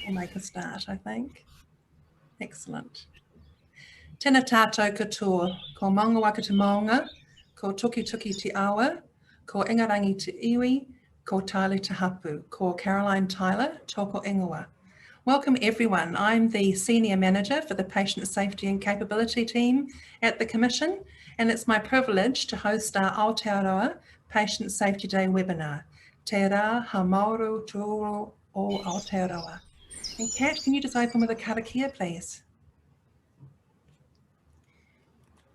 We'll make a start, I think. Excellent. Tēnā tātou katoa, ko maunga waka te maunga, ko tuki tuki te awa, ko ingarangi te iwi, ko Taile te hapu, ko Caroline Tyler, tōko ingoa. Welcome everyone. I'm the Senior Manager for the Patient Safety and Capability team at the Commission, and it's my privilege to host our Aotearoa Patient Safety Day webinar. Te rā ha mauru tūro o Aotearoa. And Kat, can you just open with a karakia, please?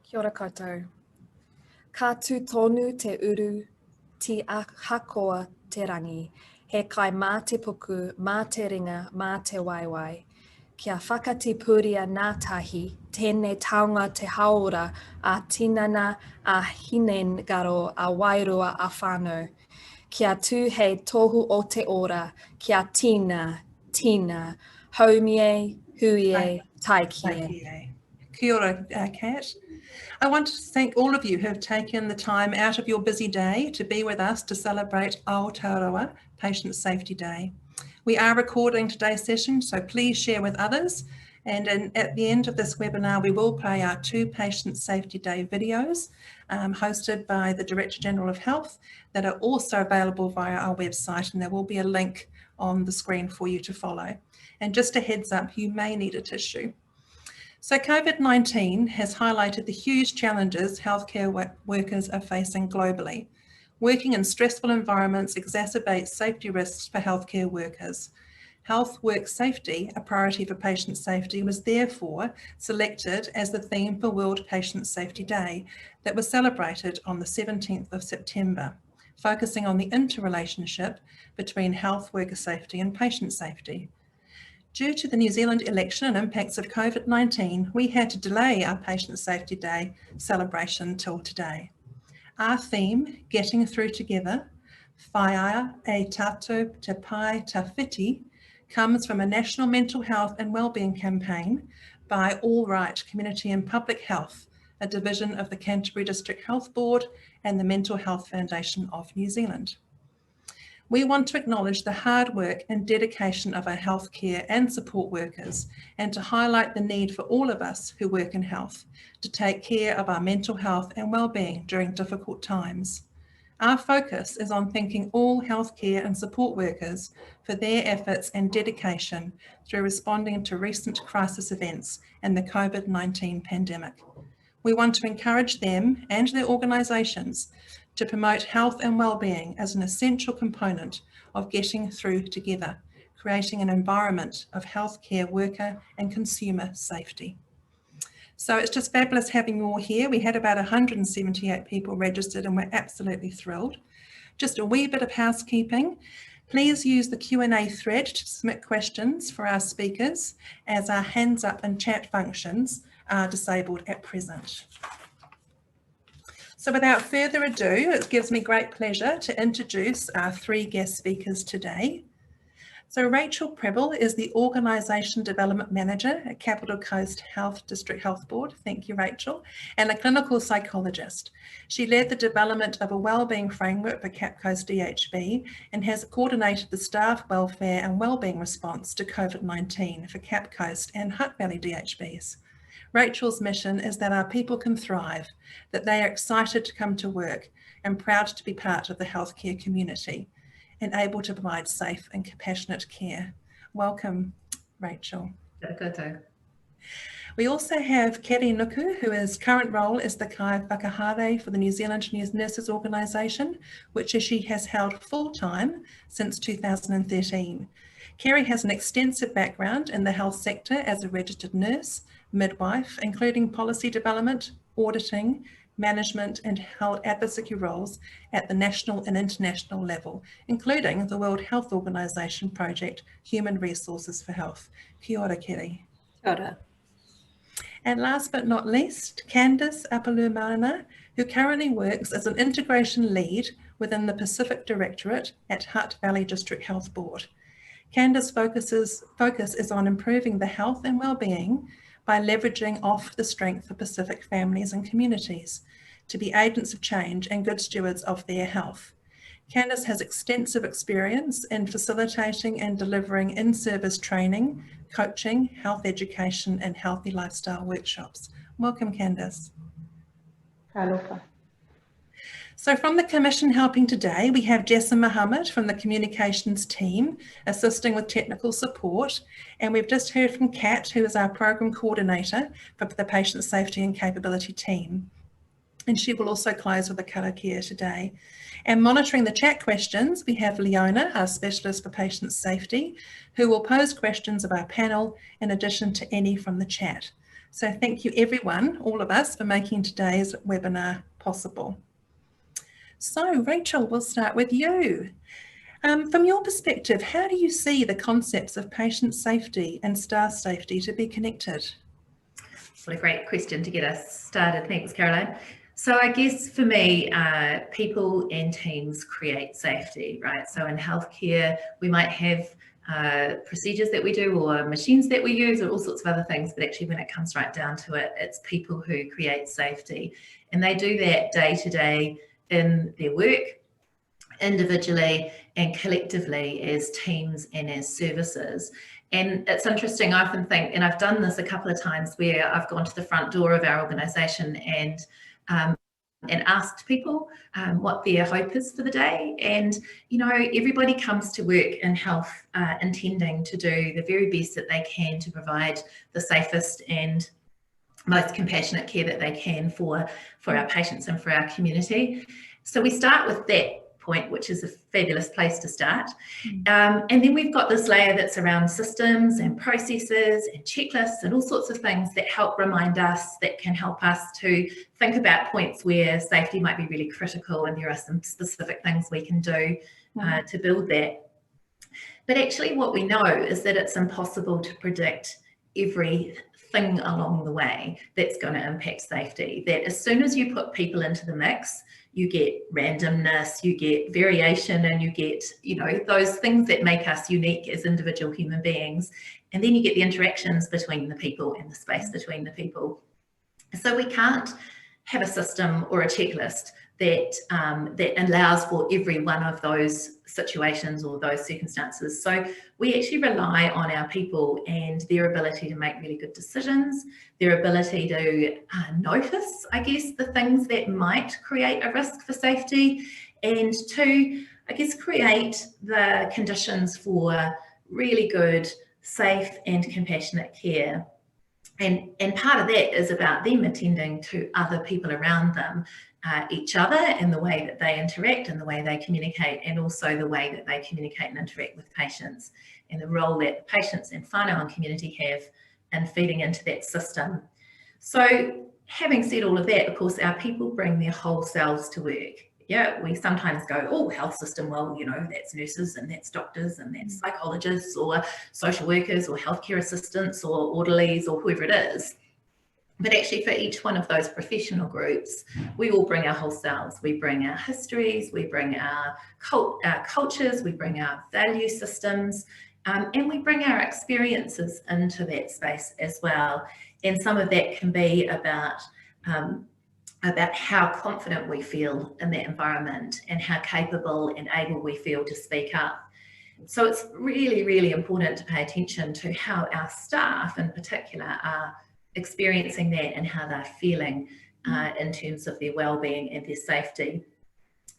Kia ora koutou. Ka tū tonu te uru, ti hakoa te rangi, he kai mā te puku, mā te ringa, mā te waiwai. Kia whakati puria nā tahi, tēnei taonga te haora, a tinana, a hinen garo, a wairua, a whānau. Kia tū hei tohu o te ora, kia tina, haumie, huie, taikie. Kia ora, Kat. I want to thank all of you who have taken the time out of your busy day to be with us to celebrate Aotearoa Patient Safety Day. We are recording today's session, so please share with others. And at the end of this webinar, we will play our 2 Patient Safety Day videos hosted by the Director General of Health that are also available via our website, and there will be a link on the screen for you to follow. And just a heads up, you may need a tissue. So COVID-19 has highlighted the huge challenges healthcare workers are facing globally. Working in stressful environments exacerbates safety risks for healthcare workers. Health Work Safety, a priority for patient safety, was therefore selected as the theme for World Patient Safety Day that was celebrated on the 17th of September, focusing on the interrelationship between health worker safety and patient safety. Due to the New Zealand election and impacts of COVID-19, we had to delay our Patient Safety Day celebration till today. Our theme, Getting Through Together, Whaiaia e Tātou Te Pai Ta Whiti, comes from a national mental health and wellbeing campaign by All Right Community and Public Health, a division of the Canterbury District Health Board and the Mental Health Foundation of New Zealand. We want to acknowledge the hard work and dedication of our healthcare and support workers, and to highlight the need for all of us who work in health to take care of our mental health and wellbeing during difficult times. Our focus is on thanking all healthcare and support workers for their efforts and dedication through responding to recent crisis events and the COVID-19 pandemic. We want to encourage them and their organisations to promote health and wellbeing as an essential component of getting through together, creating an environment of healthcare worker and consumer safety. So it's just fabulous having you all here. We had about 178 people registered and we're absolutely thrilled. Just a wee bit of housekeeping. Please use the Q&A thread to submit questions for our speakers, as our hands up and chat functions are disabled at present. So without further ado, it gives me great pleasure to introduce our 3 guest speakers today. So Rachel Prebble is the Organisation Development Manager at Capital Coast Health District Health Board. Thank you, Rachel, and a clinical psychologist. She led the development of a wellbeing framework for Cap Coast DHB and has coordinated the staff welfare and wellbeing response to COVID-19 for Cap Coast and Hutt Valley DHBs. Rachel's mission is that our people can thrive, that they are excited to come to work and proud to be part of the healthcare community and able to provide safe and compassionate care. Welcome, Rachel. We also have Keri Nuku, whose current role is the Kai Whakahare for the New Zealand Nurses Organisation, which she has held full-time since 2013. Keri has an extensive background in the health sector as a registered nurse, midwife, including policy development, auditing, management and health advocacy roles at the national and international level, including the World Health Organization project, Human Resources for Health. Kia ora, Keri. Kia ora. And last but not least, Candice Apalumana, who currently works as an integration lead within the Pacific Directorate at Hutt Valley District Health Board. Candice's focus is on improving the health and wellbeing by leveraging off the strength of Pacific families and communities to be agents of change and good stewards of their health. Candice has extensive experience in facilitating and delivering in-service training, coaching, health education, and healthy lifestyle workshops. Welcome, Candice. Aloha. So from the Commission helping today, we have Jessa Muhammad from the communications team assisting with technical support. And we've just heard from Kat, who is our program coordinator for the patient safety and capability team. And she will also close with a karakia today. And monitoring the chat questions, we have Leona, our specialist for patient safety, who will pose questions of our panel in addition to any from the chat. So thank you everyone, all of us, for making today's webinar possible. So Rachel, we'll start with you. From your perspective, how do you see the concepts of patient safety and staff safety to be connected? What a great question to get us started. Thanks, Caroline. So I guess for me, people and teams create safety, right? So in healthcare, we might have procedures that we do or machines that we use or all sorts of other things, but actually when it comes right down to it, it's people who create safety. And they do that day to day in their work, individually and collectively as teams and as services. And it's interesting, I often think, and I've done this a couple of times where I've gone to the front door of our organisation and asked people what their hope is for the day. And, you know, everybody comes to work in health intending to do the very best that they can to provide the safest and most compassionate care that they can for our patients and for our community. So we start with that point, which is a fabulous place to start. And then we've got this layer that's around systems and processes and checklists and all sorts of things that help remind us, that can help us to think about points where safety might be really critical and there are some specific things we can do to build that. But actually what we know is that it's impossible to predict everything along the way that's going to impact safety. That as soon as you put people into the mix, you get randomness, you get variation, and you get, you know, those things that make us unique as individual human beings. And then you get the interactions between the people and the space between the people. So we can't have a system or a checklist that that allows for every one of those situations or those circumstances. So we actually rely on our people and their ability to make really good decisions, their ability to notice, I guess, the things that might create a risk for safety, and to, I guess, create the conditions for really good, safe and compassionate care. And part of that is about them attending to other people around them, each other and the way that they interact and the way they communicate, and also the way that they communicate and interact with patients, and the role that patients and whānau and community have in feeding into that system. So having said all of that, of course, our people bring their whole selves to work. Yeah, we sometimes go, oh, health system, well, you know, that's nurses and that's doctors and that's psychologists or social workers or healthcare assistants or orderlies or whoever it is. But actually for each one of those professional groups, we all bring our whole selves. We bring our histories, we bring our cultures, we bring our value systems, and we bring our experiences into that space as well. And some of that can be about how confident we feel in that environment and how capable and able we feel to speak up. So it's really, really important to pay attention to how our staff in particular are experiencing that and how they're feeling in terms of their well-being and their safety.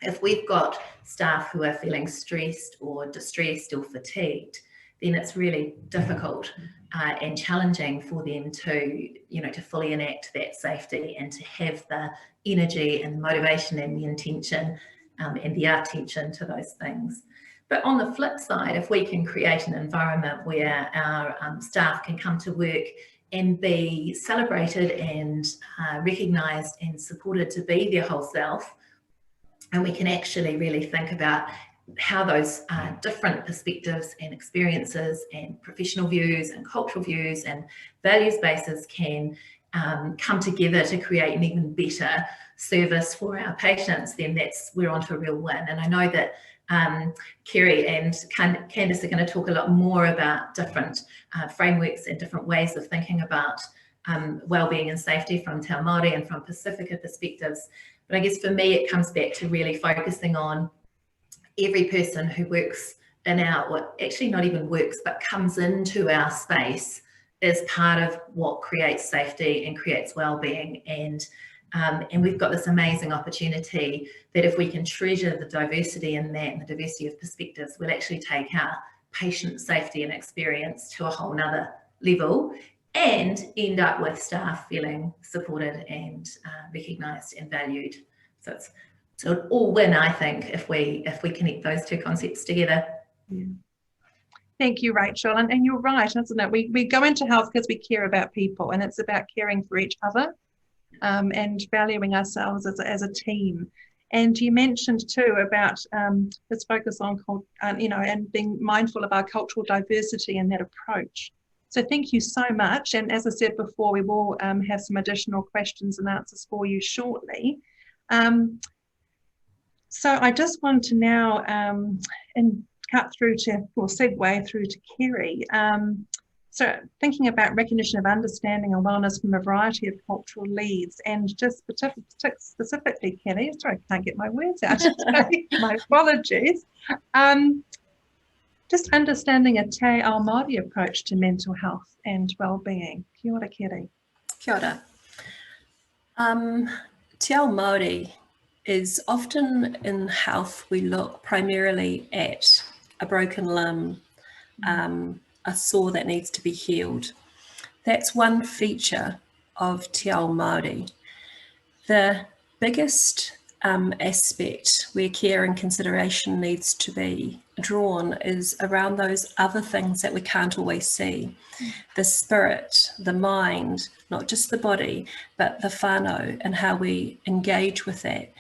If we've got staff who are feeling stressed or distressed or fatigued, then it's really difficult and challenging for them to, you know, to fully enact that safety and to have the energy and motivation and the intention and the attention to those things. But on the flip side, if we can create an environment where our staff can come to work and be celebrated and recognised and supported to be their whole self, and we can actually really think about how those different perspectives and experiences and professional views and cultural views and values bases can come together to create an even better service for our patients, then we're onto a real win. And I know that Kerry and Candice are going to talk a lot more about different frameworks and different ways of thinking about wellbeing and safety from Te Ao Māori and from Pacifica perspectives. But I guess for me, it comes back to really focusing on every person who works in our, or actually not even works, but comes into our space is part of what creates safety and creates well-being. And we've got this amazing opportunity that if we can treasure the diversity in that and the diversity of perspectives, we'll actually take our patient safety and experience to a whole nother level and end up with staff feeling supported and recognised and valued. So it's an all win, I think, if we connect those two concepts together. Yeah. Thank you, Rachel. And you're right, isn't it? We go into health because we care about people, and it's about caring for each other and valuing ourselves as a team. And you mentioned too about this focus on, and being mindful of our cultural diversity and that approach. So thank you so much. And as I said before, we will have some additional questions and answers for you shortly. So I just want to now segue through to Kerry. So thinking about recognition of understanding and wellness from a variety of cultural leads, and just specifically, Kerry, sorry, I can't get my words out today, my apologies. Just understanding a Te Ao Māori approach to mental health and wellbeing. Kia ora, Kerry. Kia ora. Te Ao Māori is often in health, we look primarily at a broken limb, a sore that needs to be healed. That's one feature of Te Ao Māori. The biggest aspect where care and consideration needs to be drawn is around those other things that we can't always see. The spirit, the mind, not just the body, but the whānau and how we engage with that.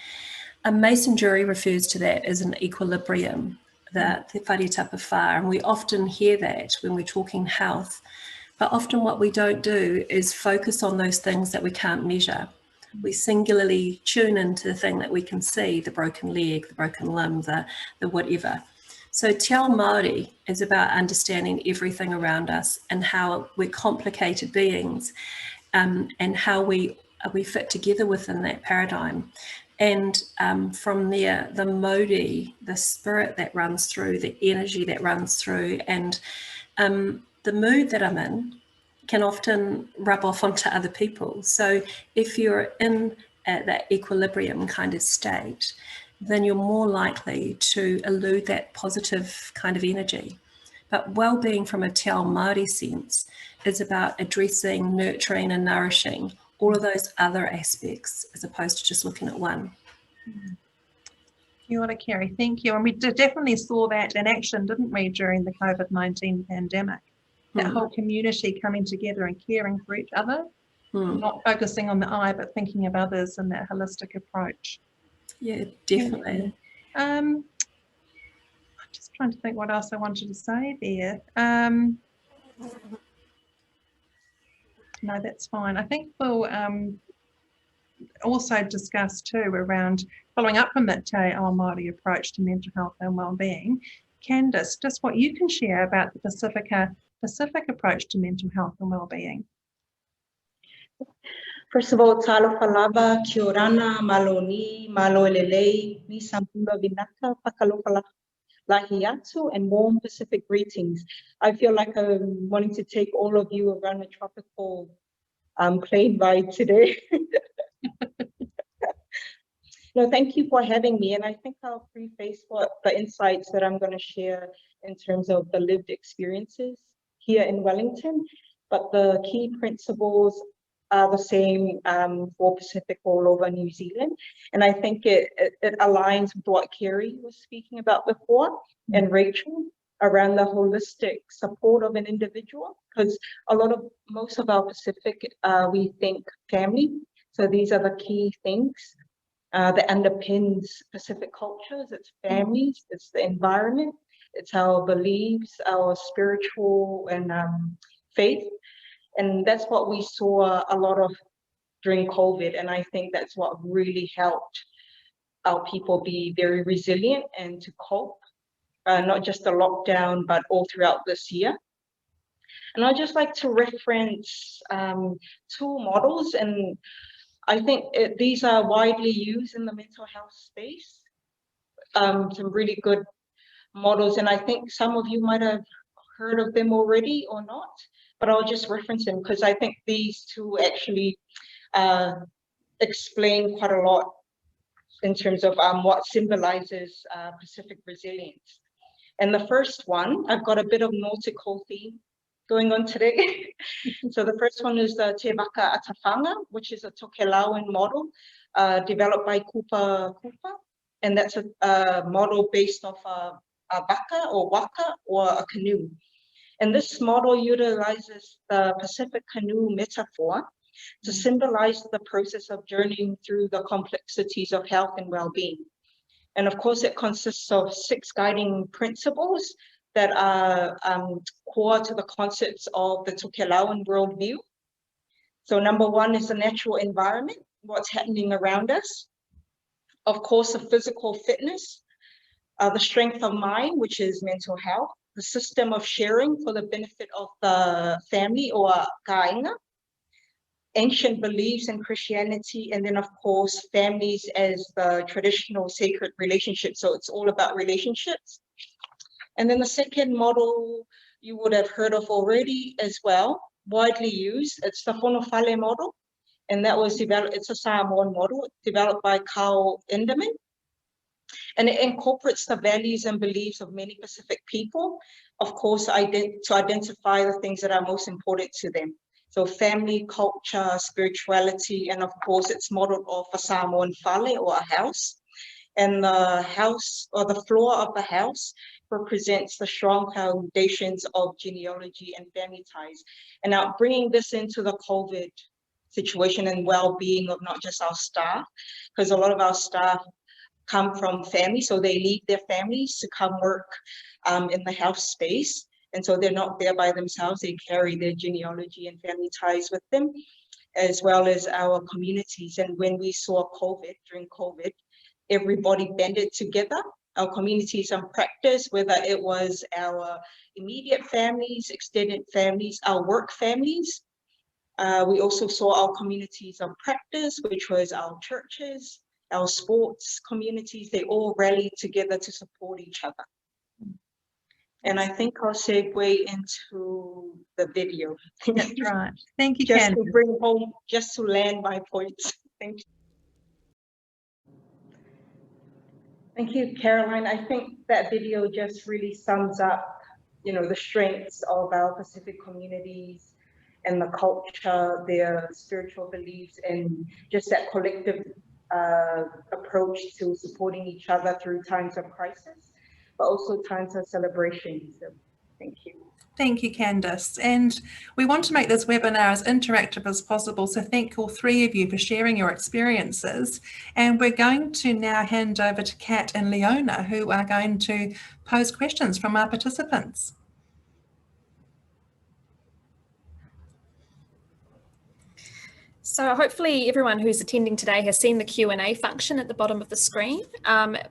A Mason jury refers to that as an equilibrium, the Te Whare Tapa Whā, and we often hear that when we're talking health, but often what we don't do is focus on those things that we can't measure. We singularly tune into the thing that we can see, the broken leg, the broken limb, the whatever. So Te Ao Māori is about understanding everything around us and how we're complicated beings, and how we fit together within that paradigm. And from there, the mauri, the spirit that runs through, the energy that runs through, and the mood that I'm in can often rub off onto other people. So if you're in that equilibrium kind of state, then you're more likely to elude that positive kind of energy. But well-being from a Te Ao Māori sense is about addressing, nurturing and nourishing all of those other aspects as opposed to just looking at one. Kia ora, Kerry. Thank you. And we definitely saw that in action, didn't we, during the COVID-19 pandemic? That whole community coming together and caring for each other, not focusing on the I, but thinking of others and that holistic approach. Yeah, definitely. I'm just trying to think what else I wanted to say there. No, that's fine. I think we'll also discuss too around following up from that Te Ao Māori approach to mental health and wellbeing. Candice, just what you can share about the Pacific approach to mental health and wellbeing. First of all, talofa lava, kia orana, malo ni, malo elelei, ni sampula vinaka, pakalofa lahi atu, and warm Pacific greetings. I feel like I'm wanting to take all of you around a tropical plane ride today. No, thank you for having me. And I think I'll preface what the insights that I'm going to share in terms of the lived experiences here in Wellington. But the key principles are the same for Pacific all over New Zealand. And I think it aligns with what Kerry was speaking about before and Rachel around the holistic support of an individual, because most of our Pacific, we think family. So these are the key things that underpins Pacific cultures. It's families, it's the environment, it's our beliefs, our spiritual and faith. And that's what we saw a lot of during COVID. And I think that's what really helped our people be very resilient and to cope, not just the lockdown, but all throughout this year. And I'd just like to reference two models, and I think these are widely used in the mental health space. some really good models, and I think some of you might have heard of them already or not, but I'll just reference them because I think these two actually explain quite a lot in terms of what symbolizes Pacific resilience. And the first one, I've got a bit of nautical theme going on today. So the first one is the Te Waka Atawhanga, which is a Tokelauan model developed by Kupa Kupa. And that's a model based off a baka or waka or a canoe. And this model utilizes the Pacific canoe metaphor to symbolize the process of journeying through the complexities of health and well-being. And of course, it consists of 6 guiding principles that are core to the concepts of the Tokelauan worldview. So number 1 is the natural environment, what's happening around us. Of course, the physical fitness, the strength of mind, which is mental health, the system of sharing for the benefit of the family or kāinga, ancient beliefs in Christianity, and then of course families as the traditional sacred relationship. So it's all about relationships. And then the second model you would have heard of already as well, widely used. It's the Whanawhale model, and that was developed, it's a Samoan model developed by Carl Enderman. And it incorporates the values and beliefs of many Pacific people, of course, to identify the things that are most important to them. So family, culture, spirituality, and of course it's modeled off a Samoan whale or a house. And the house or the floor of the house represents the strong foundations of genealogy and family ties. And now bringing this into the COVID situation and well-being of not just our staff, because a lot of our staff come from families, so they leave their families to come work in the health space. And so they're not there by themselves, they carry their genealogy and family ties with them, as well as our communities. And when we saw COVID, during COVID, everybody banded together, our communities and practice, whether it was our immediate families, extended families, our work families. We also saw our communities of practice, which was our churches, our sports communities, they all rallied together to support each other. And I think I'll segue into the video. That's right. Thank you, Just Candice. to bring home, just to land my points. Thank you. Thank you, Caroline. I think that video just really sums up, the strengths of our Pacific communities and the culture, their spiritual beliefs, and just that collective approach to supporting each other through times of crisis, but also times of celebration. So thank you. Thank you, Candice. And we want to make this webinar as interactive as possible. So thank all 3 of you for sharing your experiences. And we're going to now hand over to Kat and Leona, who are going to pose questions from our participants. So hopefully everyone who's attending today has seen the Q&A function at the bottom of the screen.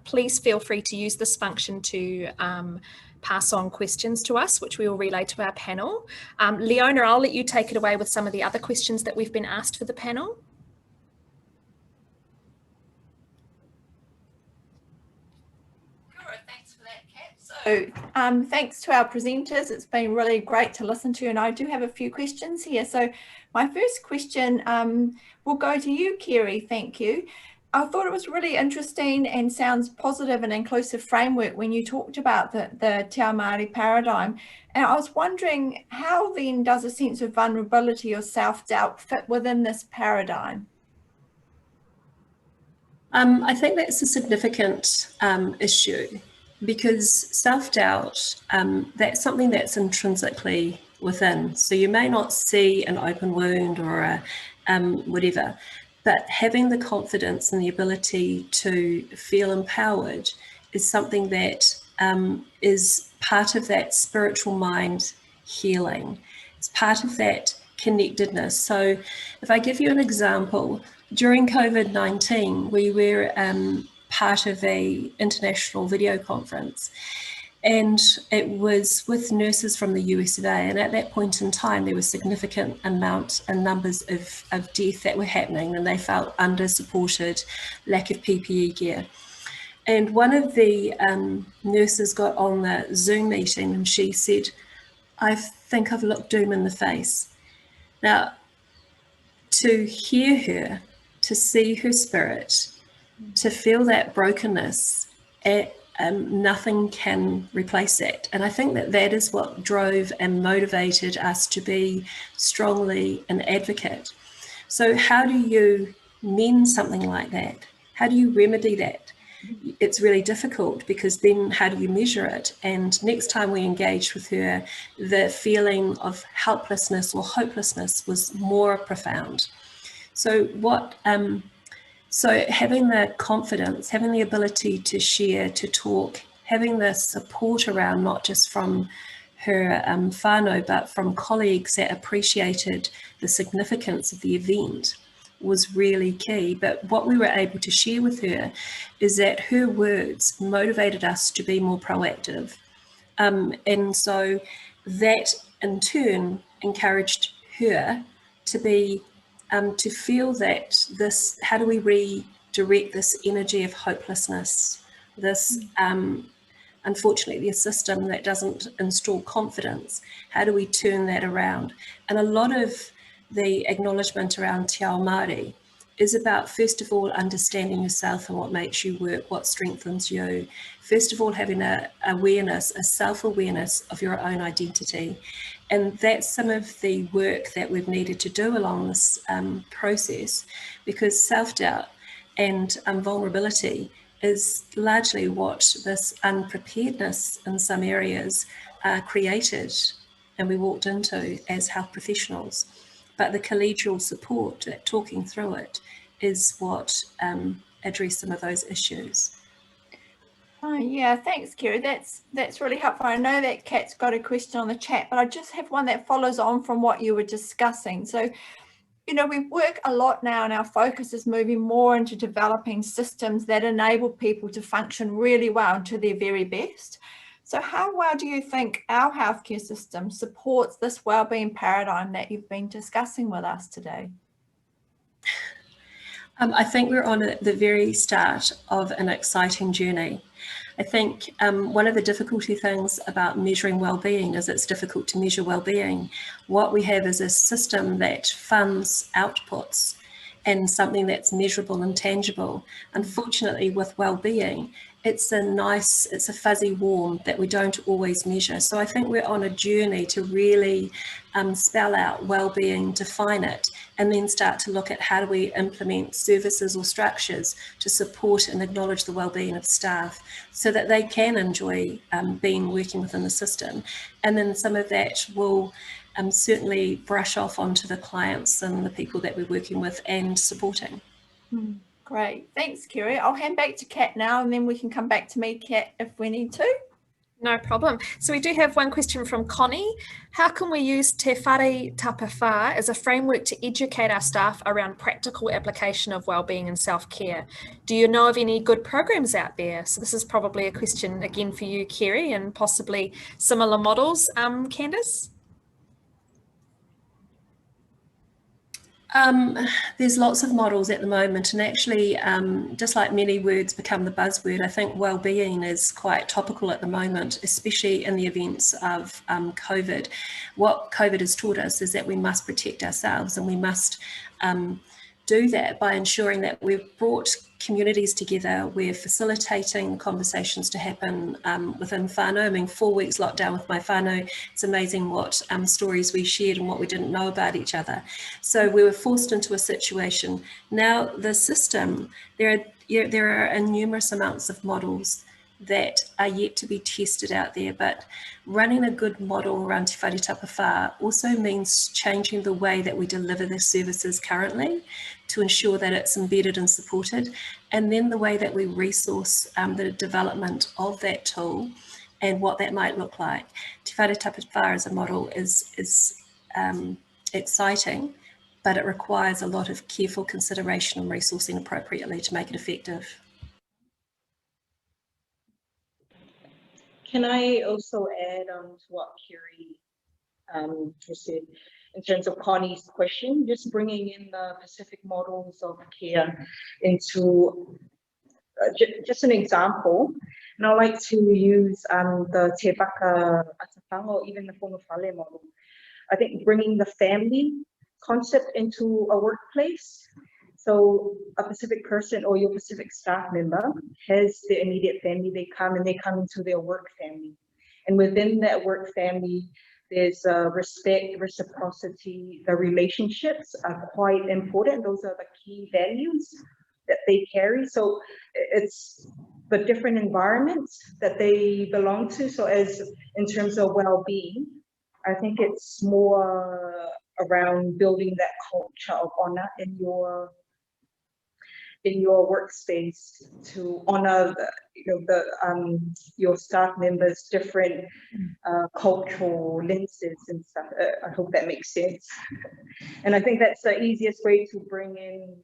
Please feel free to use this function to pass on questions to us, which we will relay to our panel. Leona, I'll let you take it away with some of the other questions that we've been asked for the panel. Thanks for that, Kat. So thanks to our presenters. It's been really great to listen to, and I do have a few questions here. So my first question will go to you, Kerry. Thank you. I thought it was really interesting and sounds positive and inclusive framework when you talked about the Te Ao Māori paradigm. And I was wondering, how then does a sense of vulnerability or self-doubt fit within this paradigm? I think that's a significant issue, because self-doubt, that's something that's intrinsically within. So you may not see an open wound or a whatever, but having the confidence and the ability to feel empowered is something that is part of that spiritual mind healing. It's part of that connectedness. So if I give you an example, during COVID-19, we were part of an international video conference, and it was with nurses from the US of A. And at that point in time, there was significant amount and numbers of death that were happening, and they felt under supported, lack of PPE gear. And one of the nurses got on the Zoom meeting and she said, I think I've looked doom in the face. Now, to hear her, to see her spirit, to feel that brokenness, nothing can replace that. And I think that that is what drove and motivated us to be strongly an advocate. So how do you mend something like that? How do you remedy that? It's really difficult, because then how do you measure it? And next time we engaged with her, the feeling of helplessness or hopelessness was more profound. So so having the confidence, having the ability to share, to talk, having the support around, not just from her whānau, but from colleagues that appreciated the significance of the event, was really key. But what we were able to share with her is that her words motivated us to be more proactive. And so that in turn encouraged her to be, to feel that this, how do we redirect this energy of hopelessness, this, unfortunately, a system that doesn't install confidence, how do we turn that around? And a lot of the acknowledgement around Te Ao Māori is about, first of all, understanding yourself and what makes you work, what strengthens you. First of all, having a self-awareness of your own identity. And that's some of the work that we've needed to do along this process, because self-doubt and vulnerability is largely what this unpreparedness in some areas created and we walked into as health professionals. But the collegial support, talking through it, is what addressed some of those issues. Oh, yeah, thanks, Kerry. That's really helpful. I know that Kat's got a question on the chat, but I just have one that follows on from what you were discussing. So, you know, we work a lot now and our focus is moving more into developing systems that enable people to function really well and to their very best. So how well do you think our healthcare system supports this wellbeing paradigm that you've been discussing with us today? I think we're on the very start of an exciting journey. I think one of the difficulty things about measuring wellbeing is it's difficult to measure wellbeing. What we have is a system that funds outputs and something that's measurable and tangible. Unfortunately, with wellbeing, it's a fuzzy warm that we don't always measure. So I think we're on a journey to really spell out wellbeing, define it, and then start to look at how do we implement services or structures to support and acknowledge the wellbeing of staff so that they can enjoy working within the system. And then some of that will certainly brush off onto the clients and the people that we're working with and supporting. Great, thanks, Kerry. I'll hand back to Kat now, and then we can come back to me, Kat, if we need to. No problem. So we do have one question from Connie. How can we use Te Whare Tapa Whā as a framework to educate our staff around practical application of wellbeing and self-care? Do you know of any good programs out there? So this is probably a question again for you, Kerry, and possibly similar models. Candice? There's lots of models at the moment, and actually just like many words become the buzzword, I think wellbeing is quite topical at the moment, especially in the events of COVID. What COVID has taught us is that we must protect ourselves, and we must do that by ensuring that we've brought communities together. We're facilitating conversations to happen within whānau. I mean, 4 weeks lockdown with my whānau, it's amazing what stories we shared and what we didn't know about each other. So we were forced into a situation. Now the system, there are numerous amounts of models that are yet to be tested out there, but running a good model around Te Whare Tapa Whā also means changing the way that we deliver the services currently to ensure that it's embedded and supported, and then the way that we resource the development of that tool and what that might look like. Te Whare Tapa Whā as a model is exciting, but it requires a lot of careful consideration and resourcing appropriately to make it effective. Can I also add on to what Kerry just said in terms of Connie's question, just bringing in the Pacific models of care into just an example, and I like to use the Te Waka Atapanga or even the Whangawhale model. I think bringing the family concept into a workplace. So a Pacific person or your Pacific staff member has their immediate family, they come into their work family. And within that work family, there's respect, reciprocity, the relationships are quite important. Those are the key values that they carry. So it's the different environments that they belong to. So as in terms of well-being, I think it's more around building that culture of honor in your workspace, to honor your staff members' different cultural lenses and stuff. I hope that makes sense. And I think that's the easiest way to bring in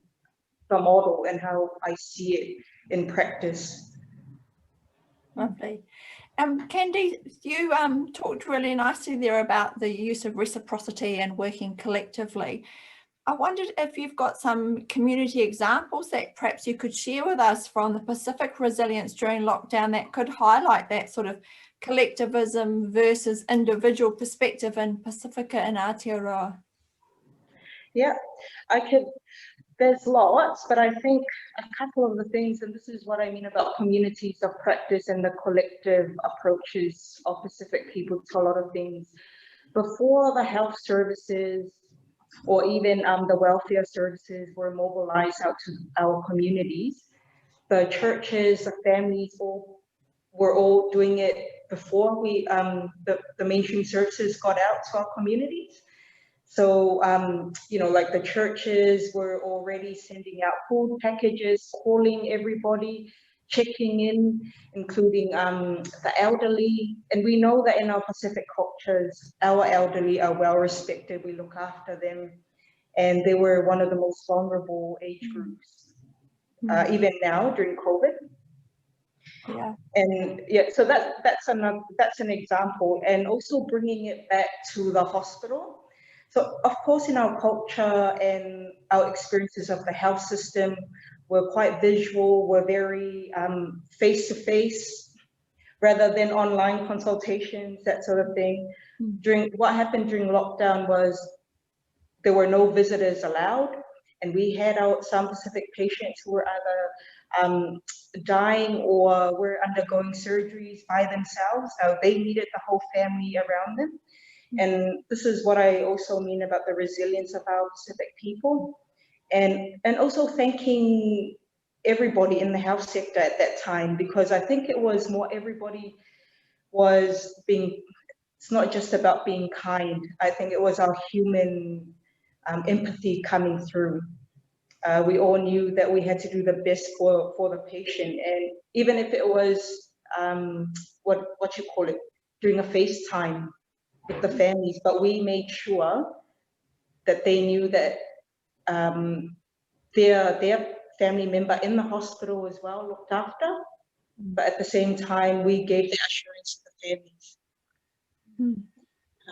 the model and how I see it in practice. Lovely. Candy, you talked really nicely there about the use of reciprocity and working collectively. I wondered if you've got some community examples that perhaps you could share with us from the Pacific resilience during lockdown that could highlight that sort of collectivism versus individual perspective in Pacifica and Aotearoa. Yeah, there's lots, but I think a couple of the things, and this is what I mean about communities of practice and the collective approaches of Pacific people to a lot of things. Before the health services or even the welfare services were mobilized out to our communities, the churches, the families were all doing it before the mainstream services got out to our communities. So, like the churches were already sending out food packages, calling everybody, checking in, including the elderly. And we know that in our Pacific cultures, our elderly are well respected. We look after them. And they were one of the most vulnerable age groups, even now during COVID. Yeah. And yeah, so that's an example. And also bringing it back to the hospital. So of course, in our culture and our experiences of the health system, we're quite visual, we're very face-to-face rather than online consultations, that sort of thing. What happened during lockdown was there were no visitors allowed, and we had some Pacific patients who were either dying or were undergoing surgeries by themselves. So they needed the whole family around them. And this is what I also mean about the resilience of our Pacific people. And also thanking everybody in the health sector at that time, because I think it was more everybody was it's not just about being kind. I think it was our human empathy coming through. We all knew that we had to do the best for the patient. And even if it was, doing a FaceTime with the families, but we made sure that they knew that their family member in the hospital as well looked after, but at the same time we gave the assurance to the families.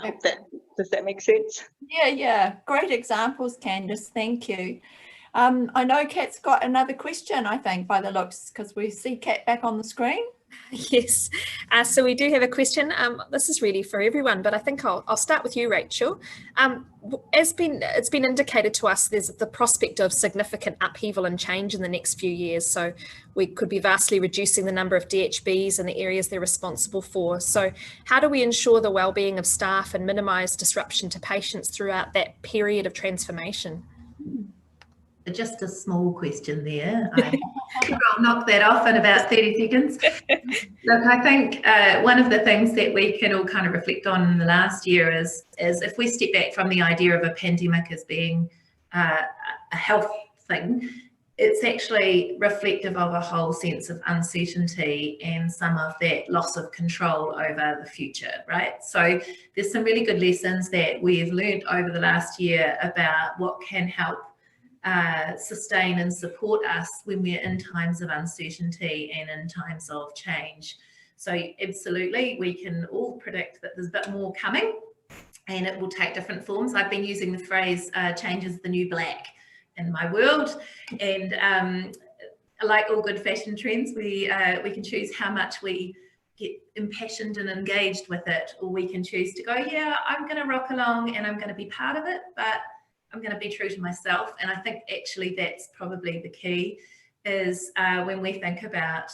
I hope does that make sense? Yeah, great examples, Candice, thank you. I know Kat's got another question, I think, by the looks, because we see Kat back on the screen. Yes, so we do have a question. This is really for everyone, but I think I'll start with you, Rachel. It's been indicated to us there's the prospect of significant upheaval and change in the next few years. So we could be vastly reducing the number of DHBs and the areas they're responsible for. So how do we ensure the well-being of staff and minimise disruption to patients throughout that period of transformation? Just a small question there. I'll knock that off in about 30 seconds. Look, I think one of the things that we can all kind of reflect on in the last year is if we step back from the idea of a pandemic as being a health thing, it's actually reflective of a whole sense of uncertainty and some of that loss of control over the future, right? So there's some really good lessons that we've learned over the last year about what can help sustain and support us when we're in times of uncertainty and in times of change. So absolutely, we can all predict that there's a bit more coming and it will take different forms. I've been using the phrase change is the new black in my world, and like all good fashion trends, we can choose how much we get impassioned and engaged with it, or we can choose to go, yeah, I'm going to rock along and I'm going to be part of it, but I'm going to be true to myself. And I think actually that's probably the key, is when we think about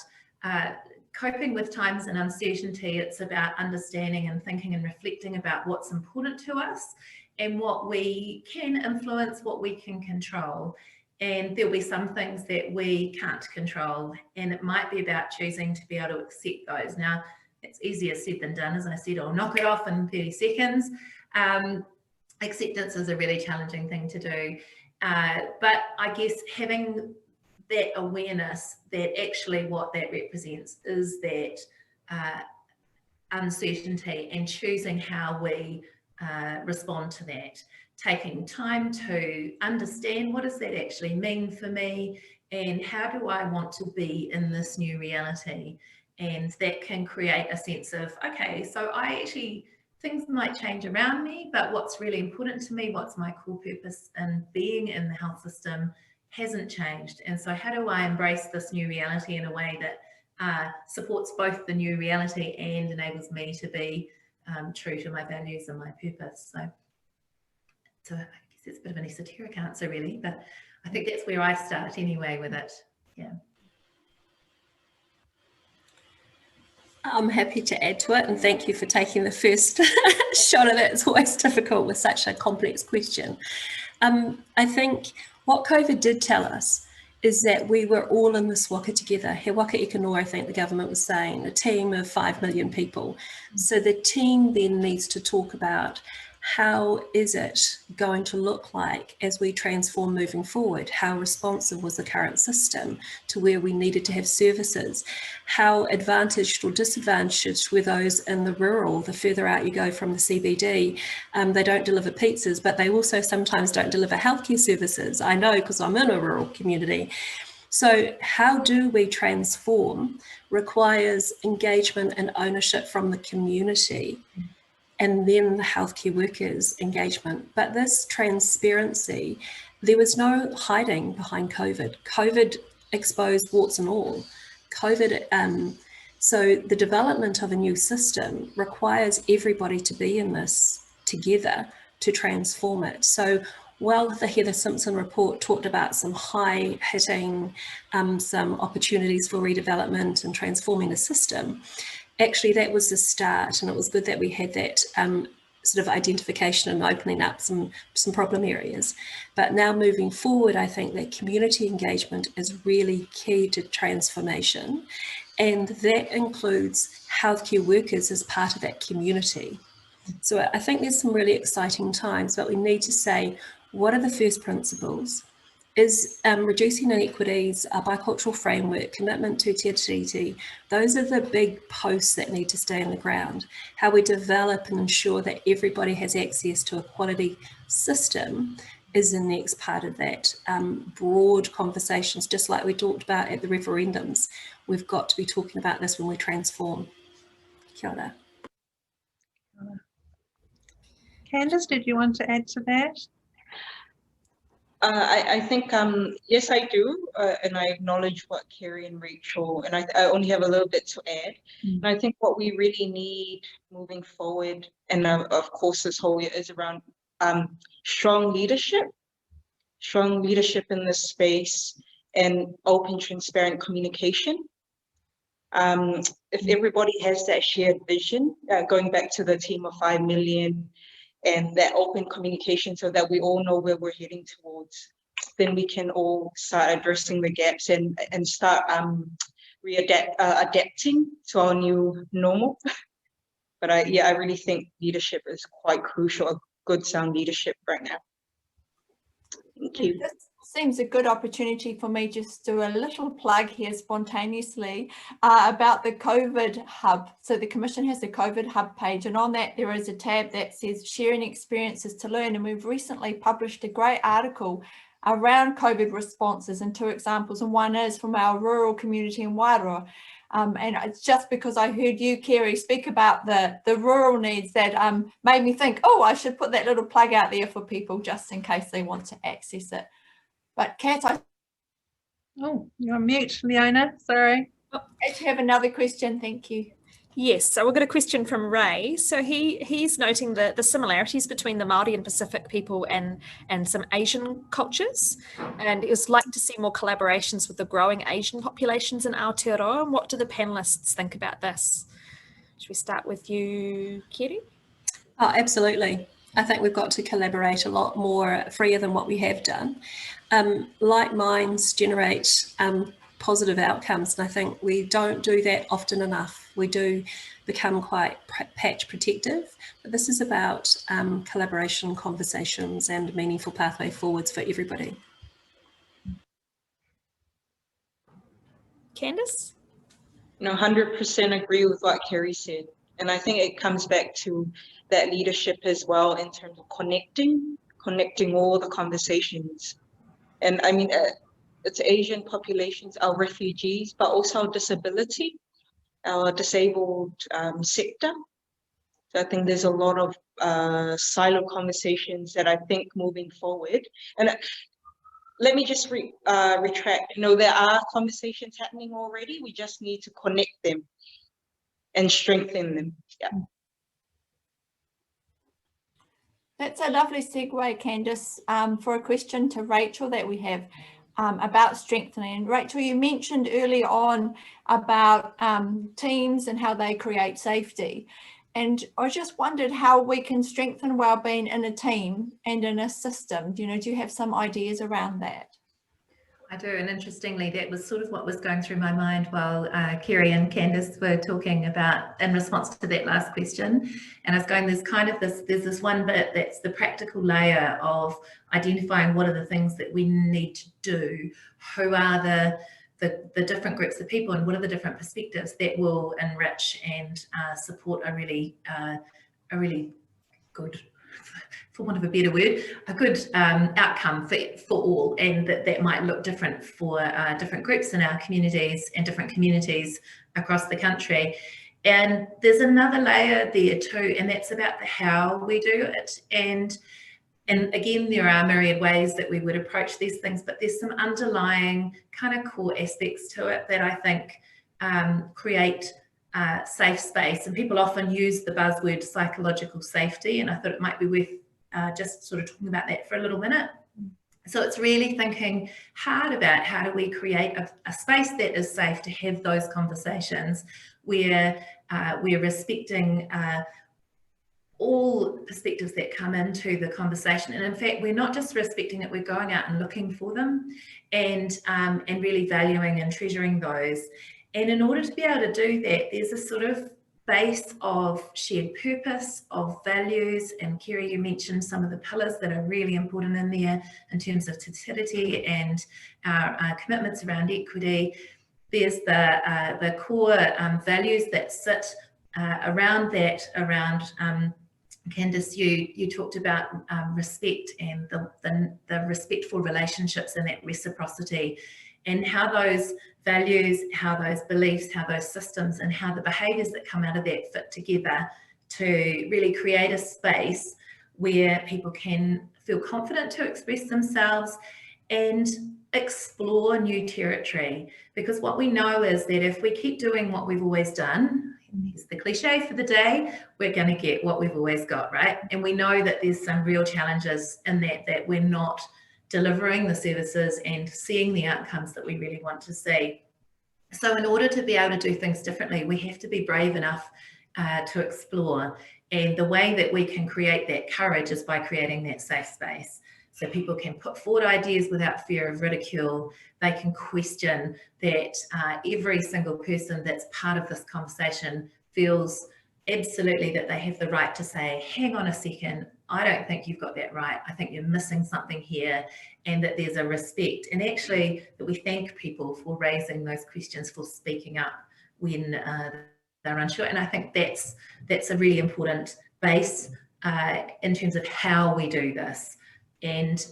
coping with times and uncertainty, it's about understanding and thinking and reflecting about what's important to us and what we can influence, what we can control. And there'll be some things that we can't control, and it might be about choosing to be able to accept those. Now, it's easier said than done. As I said, I'll knock it off in 30 seconds. Acceptance is a really challenging thing to do. But I guess having that awareness that actually what that represents is that uncertainty, and choosing how we respond to that. Taking time to understand, what does that actually mean for me, and how do I want to be in this new reality? And that can create a sense of, okay, so I actually, things might change around me, but what's really important to me, what's my core purpose in being in the health system, hasn't changed. And so how do I embrace this new reality in a way that supports both the new reality and enables me to be true to my values and my purpose? So I guess it's a bit of an esoteric answer really, but I think that's where I start anyway with it. Yeah. I'm happy to add to it, and thank you for taking the first shot at it. It's always difficult with such a complex question. I think what COVID did tell us is that we were all in this waka together. He waka ika noa, I think the government was saying, a team of 5 million people. So the team then needs to talk about, how is it going to look like as we transform moving forward? How responsive was the current system to where we needed to have services? How advantaged or disadvantaged were those in the rural? The further out you go from the CBD, they don't deliver pizzas, but they also sometimes don't deliver healthcare services. I know, because I'm in a rural community. So how do we transform requires engagement and ownership from the community, and then the healthcare workers' engagement. But this transparency, there was no hiding behind COVID. COVID exposed warts and all. So the development of a new system requires everybody to be in this together to transform it. So while the Heather Simpson report talked about some high hitting, some opportunities for redevelopment and transforming the system, actually that was the start, and it was good that we had that sort of identification and opening up some problem areas. But now moving forward, I think that community engagement is really key to transformation, and that includes healthcare workers as part of that community. So I think there's some really exciting times, but we need to say, what are the first principles? Is reducing inequities, a bicultural framework, commitment to Te Tiriti, those are the big posts that need to stay in the ground. How we develop and ensure that everybody has access to a quality system is the next part of that. Broad conversations, just like we talked about at the referendums. We've got to be talking about this when we transform. Kia ora. Candice, did you want to add to that? I think, yes, I do. And I acknowledge what Kerry and Rachel, and I only have a little bit to add. And I think what we really need moving forward, and of course this whole year, is around strong leadership in this space, and open, transparent communication. If everybody has that shared vision, going back to the team of 5 million, and that open communication so that we all know where we're heading towards, then we can all start addressing the gaps and start adapting to our new normal. But I really think leadership is quite crucial, a good sound leadership right now. Thank you. This seems a good opportunity for me just to do a little plug here spontaneously about the COVID Hub. So the Commission has the COVID Hub page, and on that there is a tab that says sharing experiences to learn, and we've recently published a great article around COVID responses and 2 examples, and one is from our rural community in Wairoa. And it's just because I heard you, Kerry, speak about the rural needs that made me think, oh, I should put that little plug out there for people just in case they want to access it. But Kat, Oh, you're on mute, Leona, sorry. Actually, have another question. Thank you. Yes, so we've got a question from Ray. So he's noting the similarities between the Māori and Pacific people and some Asian cultures, and he would like to see more collaborations with the growing Asian populations in Aotearoa. And what do the panelists think about this? Should we start with you, Kiri? Oh, absolutely. I think we've got to collaborate a lot more freer than what we have done. Like minds generate positive outcomes, and I think we don't do that often enough. We do become quite patch protective, but this is about collaboration, conversations, and meaningful pathway forwards for everybody. Candice? 100% agree with what Kerry said. And I think it comes back to that leadership as well in terms of connecting all the conversations. And I mean, it's Asian populations, our refugees, but also our disability, our disabled sector. So I think there's a lot of silo conversations that I think moving forward. And let me just retract. There are conversations happening already. We just need to connect them and strengthen them. Yeah. That's a lovely segue, Candice, for a question to Rachel that we have about strengthening. Rachel, you mentioned early on about teams and how they create safety. And I just wondered how we can strengthen wellbeing in a team and in a system. Do you have some ideas around that? I do, and interestingly, that was sort of what was going through my mind while Kerry and Candice were talking about in response to that last question. And I was going, there's this one bit that's the practical layer of identifying what are the things that we need to do, who are the different groups of people, and what are the different perspectives that will enrich and support a really good, for want of a better word, a good outcome for all, and that might look different for different groups in our communities and different communities across the country. And there's another layer there too, and that's about the how we do it. And again, there are myriad ways that we would approach these things, but there's some underlying kind of core aspects to it that I think create safe space. And people often use the buzzword psychological safety, and I thought it might be worth just sort of talking about that for a little minute. So it's really thinking hard about how do we create a space that is safe to have those conversations where we're respecting all perspectives that come into the conversation. And in fact, we're not just respecting it, we're going out and looking for them and really valuing and treasuring those. And in order to be able to do that, there's a sort of base of shared purpose, of values, and Kerry, you mentioned some of the pillars that are really important in there in terms of Te Tiriti and our commitments around equity. There's the core values that sit around that, Candice, you talked about respect and the respectful relationships and that reciprocity, and how those values, how those beliefs, how those systems, and how the behaviours that come out of that fit together to really create a space where people can feel confident to express themselves and explore new territory. Because what we know is that if we keep doing what we've always done, here's the cliche for the day, we're going to get what we've always got, right? And we know that there's some real challenges in that we're not delivering the services and seeing the outcomes that we really want to see. So in order to be able to do things differently, we have to be brave enough to explore. And the way that we can create that courage is by creating that safe space. So people can put forward ideas without fear of ridicule. They can question that every single person that's part of this conversation feels absolutely that they have the right to say, hang on a second, I don't think you've got that right. I think you're missing something here, and that there's a respect. And actually that we thank people for raising those questions, for speaking up when they're unsure. And I think that's a really important base in terms of how we do this. And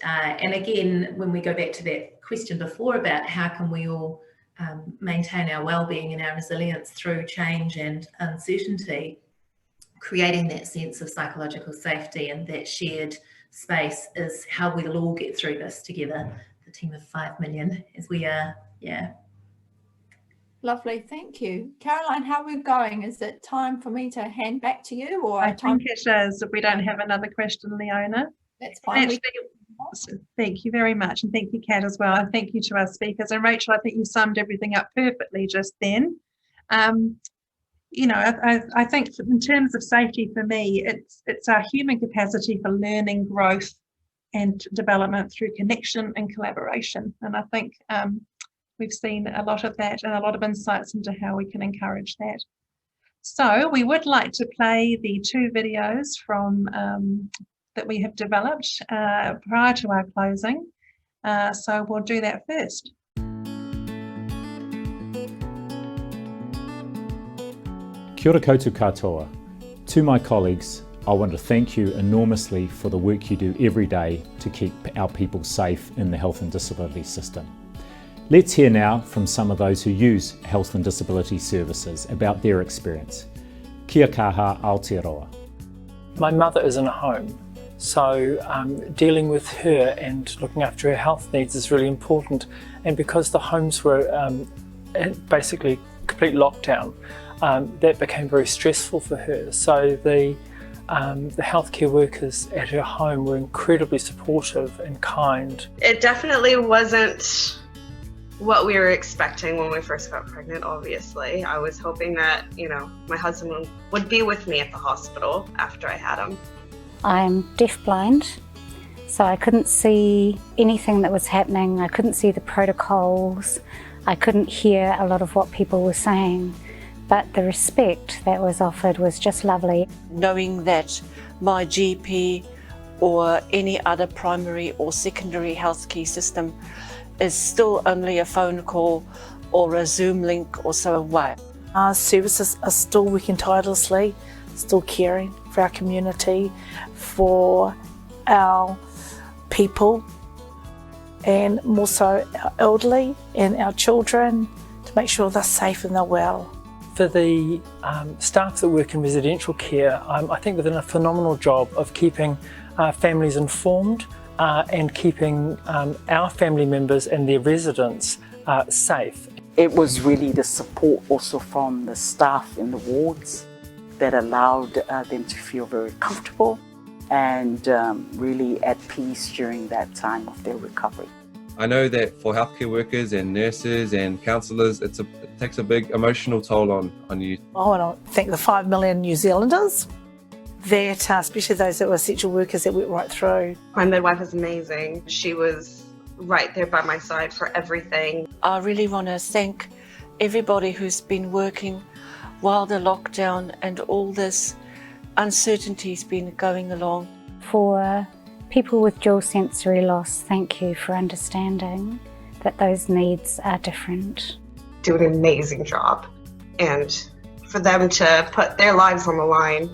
again, when we go back to that question before about how can we all maintain our well-being and our resilience through change and uncertainty, creating that sense of psychological safety and that shared space is how we'll all get through this together, the team of 5 million, as we are Yeah. Lovely, thank you. Caroline, how are we going? Is it time for me to hand back to you, or I time? think it is, if we don't have another question, Leona. That's fine. Actually, thank you very much, and thank you, Kat, as well, and thank you to our speakers. And Rachel, I think you summed everything up perfectly just then. You know, I think in terms of safety for me, it's our human capacity for learning, growth, and development through connection and collaboration. And I think we've seen a lot of that and a lot of insights into how we can encourage that. So we would like to play the 2 videos from that we have developed prior to our closing. So we'll do that first. Kia ora koutou katoa. To my colleagues, I want to thank you enormously for the work you do every day to keep our people safe in the health and disability system. Let's hear now from some of those who use health and disability services about their experience. Kia kaha Aotearoa. My mother is in a home, so dealing with her and looking after her health needs is really important. And because the homes were basically complete lockdown, that became very stressful for her. So the healthcare workers at her home were incredibly supportive and kind. It definitely wasn't what we were expecting when we first got pregnant, obviously. I was hoping that, you know, my husband would be with me at the hospital after I had him. I'm deafblind, so I couldn't see anything that was happening. I couldn't see the protocols. I couldn't hear a lot of what people were saying, but the respect that was offered was just lovely. Knowing that my GP or any other primary or secondary healthcare system is still only a phone call or a Zoom link or so away. Our services are still working tirelessly, still caring for our community, for our people, and more so our elderly and our children, to make sure they're safe and they're well. For the staff that work in residential care, I think they've done a phenomenal job of keeping families informed and keeping our family members and their residents safe. It was really the support also from the staff in the wards that allowed them to feel very comfortable and really at peace during that time of their recovery. I know that for healthcare workers and nurses and counsellors, it takes a big emotional toll on you. I want to thank the 5 million New Zealanders that, especially those that were essential workers that went right through. My midwife is amazing. She was right there by my side for everything. I really want to thank everybody who's been working while the lockdown and all this uncertainty's been going along. For people with dual sensory loss, thank you for understanding that those needs are different. Do an amazing job, and for them to put their lives on the line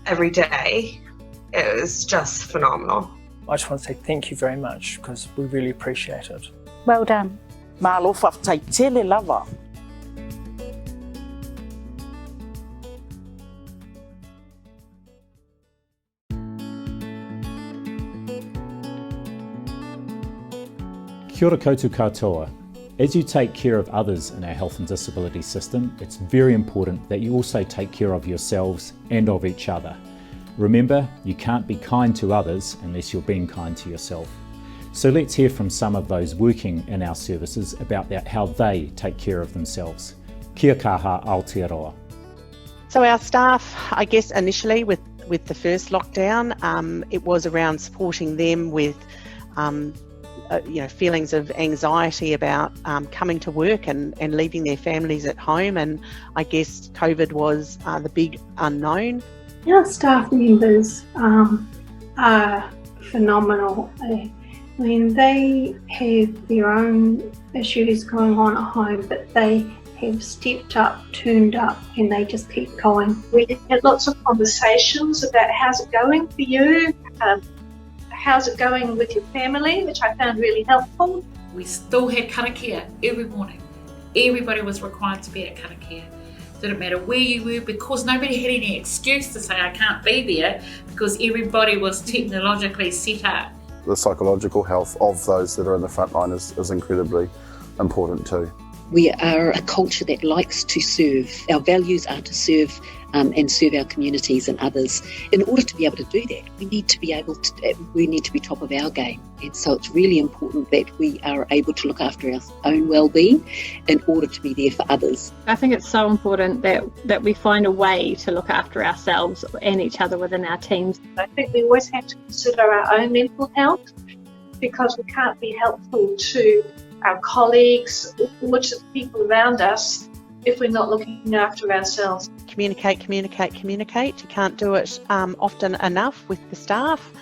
every day, it was just phenomenal. I just want to say thank you very much because we really appreciate it. Well done. Malofa taitele lava. Kia ora koutou katoa. As you take care of others in our health and disability system, it's very important that you also take care of yourselves and of each other. Remember, you can't be kind to others unless you're being kind to yourself. So let's hear from some of those working in our services about how they take care of themselves. Kia kaha Aotearoa. So our staff, I guess initially with the first lockdown, it was around supporting them with feelings of anxiety about coming to work and leaving their families at home, and I guess COVID was the big unknown. Our staff members are phenomenal. I mean, they have their own issues going on at home, but they have stepped up, turned up, and they just keep going. We had lots of conversations about how's it going for you, how's it going with your family, which I found really helpful. We still had karakia every morning. Everybody was required to be at karakia. Didn't matter where you were, because nobody had any excuse to say I can't be there, because everybody was technologically set up. The psychological health of those that are in the front line is incredibly important too. We are a culture that likes to serve. Our values are to serve and serve our communities and others. In order to be able to do that, we need to be top of our game. And so it's really important that we are able to look after our own well-being in order to be there for others. I think it's so important that we find a way to look after ourselves and each other within our teams. I think we always have to consider our own mental health, because we can't be helpful to our colleagues or to the people around us if we're not looking after ourselves. Communicate. You can't do it often enough with the staff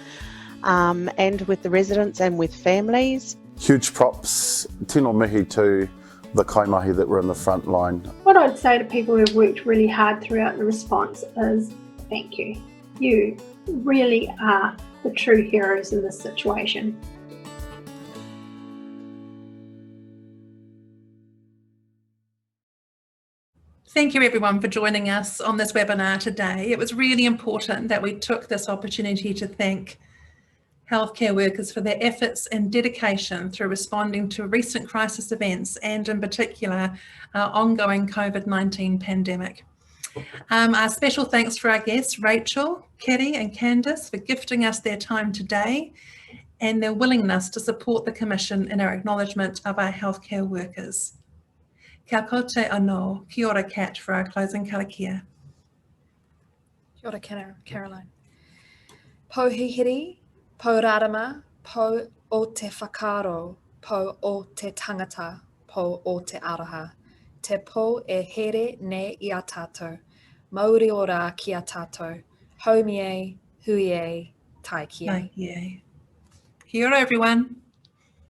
and with the residents and with families. Huge props, tino mihi to the kaimahi that were in the front line. What I'd say to people who've worked really hard throughout the response is thank you. You really are the true heroes in this situation. Thank you everyone for joining us on this webinar today. It was really important that we took this opportunity to thank healthcare workers for their efforts and dedication through responding to recent crisis events and in particular our ongoing COVID-19 pandemic. Our special thanks for our guests Rachel, Kerry and Candice for gifting us their time today and their willingness to support the Commission in our acknowledgement of our healthcare workers. Kia kote anō, kia ora Kat for our closing karakia. Kia ora Caroline. Po hihiri, po rarama, po o te whakaro, po o te tangata, po o te araha. Te po e here ne I a tātou. Mauri ora ki a tātou. Haumi e, hui e, tai ki e. Kia ora everyone.